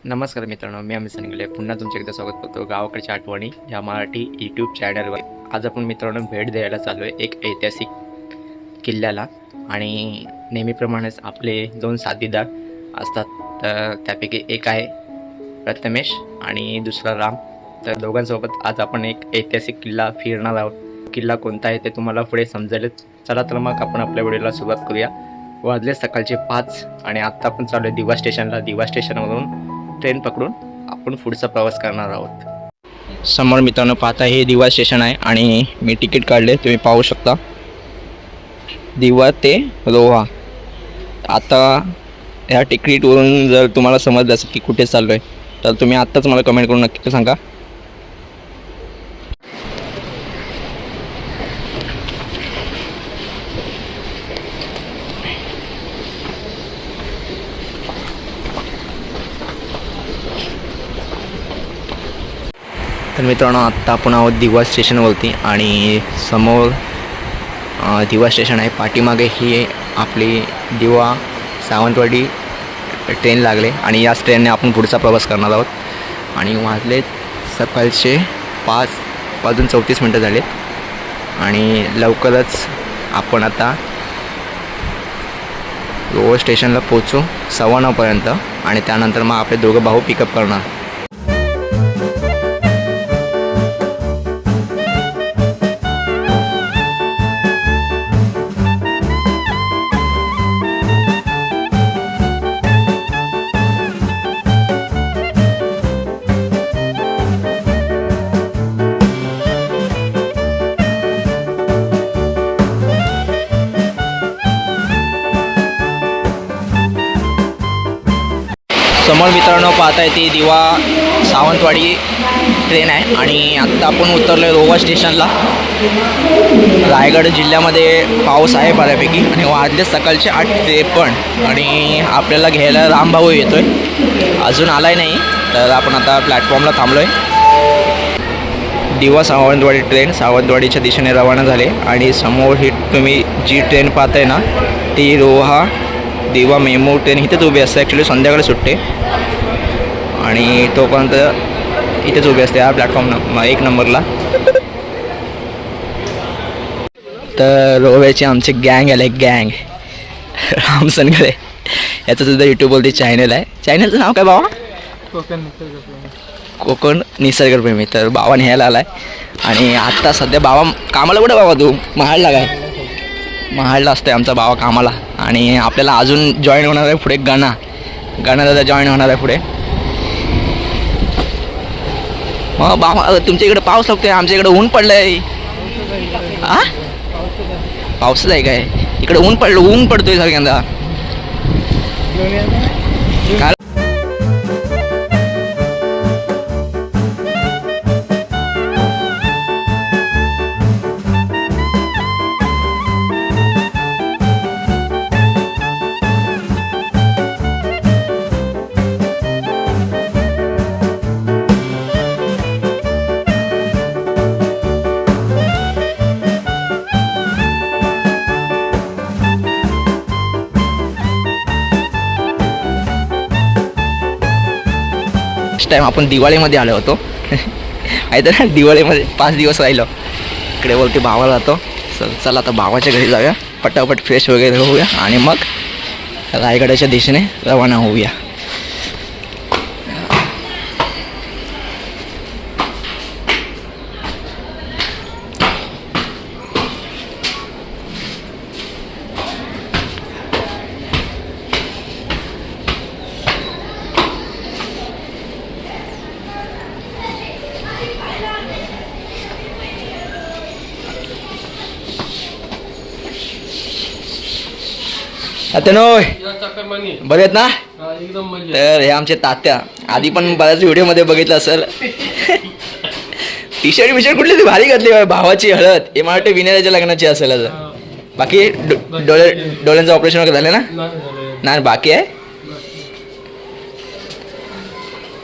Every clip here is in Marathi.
नमस्कार मित्रांनो, मी अमित सनगले पुन्हा तुमचे एकदा स्वागत करतो गावाकडच्या आठवणी या मराठी यूट्यूब चॅनलवर. आज आपण मित्रांनो भेट द्यायला चाललो आहे एक ऐतिहासिक किल्ल्याला. आणि नेहमीप्रमाणेच आपले दोन साथीदार असतात. तर त्यापैकी एक आहे प्रथमेश आणि दुसरा राम. तर दोघांसोबत आज आपण एक ऐतिहासिक किल्ला फिरणार आहोत. किल्ला कोणता आहे ते तुम्हाला पुढे समजेलच. चला तर मग आपण आपल्या व्हिडिओला सुरुवात करूया. वाजले सकाळचे 5 आणि आत्ता आपण चालू आहे दिवा स्टेशनला. दिवा स्टेशनवरून ट्रेन पकडून आपण पुढचा प्रवास करणार आहोत. समोर मित्रांनो पाहता हे दिवा स्टेशन आहे आणि मी तिकीट काढले, तुम्ही पाहू शकता. दिवा ते रोहा. आता ह्या तिकीटवरून जर तुम्हाला समजलं असेल की कुठे चाललो आहे तर तुम्ही आत्ताच मला कमेंट करून नक्की सांगा. तर मित्रांनो आत्ता आपण आहोत दिवा स्टेशनवरती आणि समोर दिवा स्टेशन आहे. पाठीमागे ही आपली दिवा सावंतवाडी ट्रेन लागले आणि याच ट्रेनने आपण पुढचा प्रवास करणार आहोत. आणि वाजले सकाळचे 5:34 झालेत आणि लवकरच आपण आता रोहा स्टेशनला पोचू 9:15पर्यंत आणि त्यानंतर मग आपले दोघं भाऊ पिकअप करणार. समोर मित्रांनो पाहताय ती दिवा सावंतवाडी ट्रेन आहे आणि आत्ता आपण उतरलो आहे रोहा स्टेशनला. रायगड जिल्ह्यामध्ये पाऊस आहे बऱ्यापैकी आणि वाजले सकाळचे 8:53 आणि आपल्याला घ्यायला रामभाऊ येतो आहे. अजून आलाय नाही तर आपण आता प्लॅटफॉर्मला थांबलो आहे. दिवा सावंतवाडी ट्रेन सावंतवाडीच्या दिशेने रवाना झाले आणि समोर ही तुम्ही जी ट्रेन पाहताय ना ती रोहा दिवा मेमू ट्रेन इथेच उभी असते. ॲक्च्युली संध्याकाळी सुटते आणि तोपर्यंत इथेच उभी असते या प्लॅटफॉर्म 1 नंबरला. तर रोव्याची आमची गँग आले, गँग राम सनगळे याचं सुद्धा यूट्यूबवरती चॅनल आहे. चॅनलचं नाव काय बाबा? कोकण निसर्गप्रेमी. तर बाबा न्यायला आला आहे आणि आत्ता सध्या बाबा कामाला कुठे बाबा? तू महाडला काय? महाडला असते आमचा बाबा कामाला. आणि आपल्याला अजून जॉईन होणार आहे पुढे गाणा दादा जॉईन होणार आहे पुढे. मग बाबा तुमच्या इकडे पाऊस लागतोय, आमच्या इकडे ऊन पडलं आहे. आ पाऊसच आहे काय? इकडे ऊन पडतोय सगळ्यांदा. टाईम आपण दिवाळीमध्ये आलो होतो आहे तर दिवाळीमध्ये 5 दिवस राहिलो. इकडे बोलते भावाला जातो. चला आता भावाच्या घरी जाऊया, पटापट फ्रेश वगैरे होऊया आणि मग रायगडाच्या दिशेने रवाना होऊया. आता नोय बरे आहेत ना? तर हे आमचे तात्या आधी पण बऱ्याच व्हिडिओमध्ये बघितलं असेल. टी शर्ट कुठली ती भारी घातली भावाची हळद. हे मला वाटतं विनयाच्या लग्नाची असेल. बाकी डोळ्यांचं ऑपरेशन वगैरे झालं ना? नाही बाकी आहे.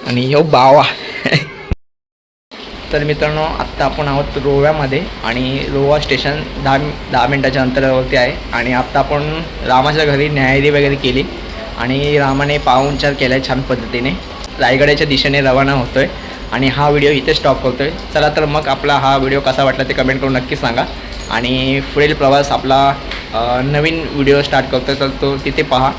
आणि ह्यो बावा. तर मित्रांनो आत्ता आपण आहोत रोव्यामध्ये आणि रोहा स्टेशन 10 मिनिटाच्या अंतरावरती आहे. आणि आत्ता आपण रामाच्या घरी न्यायारी वगैरे केली आणि रामाने पाहुणचार केला आहे छान पद्धतीने. रायगडाच्या दिशेने रवाना होतो आहे आणि हा व्हिडिओ इथे स्टॉप करतो आहे. चला तर मग आपला हा व्हिडिओ कसा वाटला ते कमेंट करून नक्की सांगा आणि पुढील प्रवास आपला नवीन व्हिडिओ स्टार्ट करतो तर तो तिथे पहा.